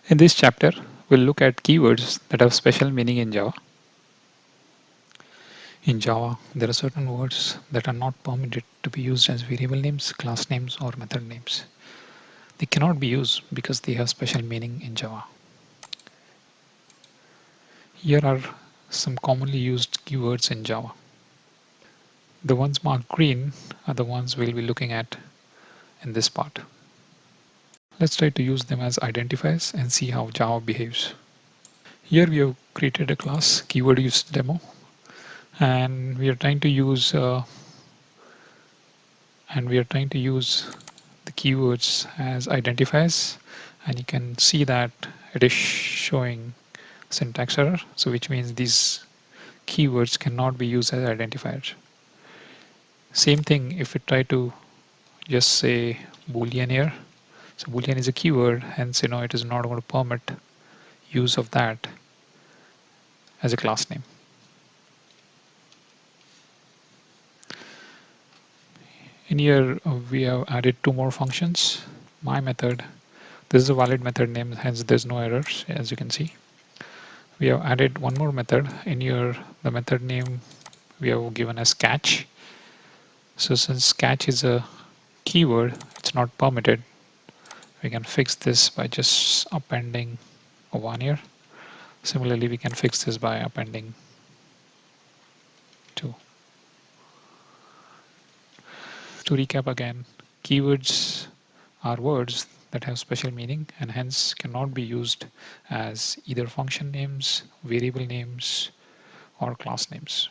In this chapter, we'll look at keywords that have special meaning in Java. In Java, there are certain words that are not permitted to be used as variable names, class names, or method names. They cannot be used because they have special meaning in Java. Here are some commonly used keywords in Java. The ones marked green are the ones we'll be looking at in this part. Let's try to use them as identifiers and see how Java behaves. Here we have created a class keyword use demo, and we are trying to use the keywords as identifiers, and you can see that it is showing syntax error, so which means these keywords cannot be used as identifiers. Same thing if we try to just say boolean here. So boolean is a keyword, hence it is not going to permit use of that as a class name. In here we have added two more functions. My method, this is a valid method name, hence there's no errors, as you can see. We have added one more method. In here the method name we have given as catch. So since catch is a keyword, it's not permitted. We can fix this by just appending a one here. Similarly, we can fix this by appending two. To recap again, keywords are words that have special meaning and hence cannot be used as either function names, variable names, or class names.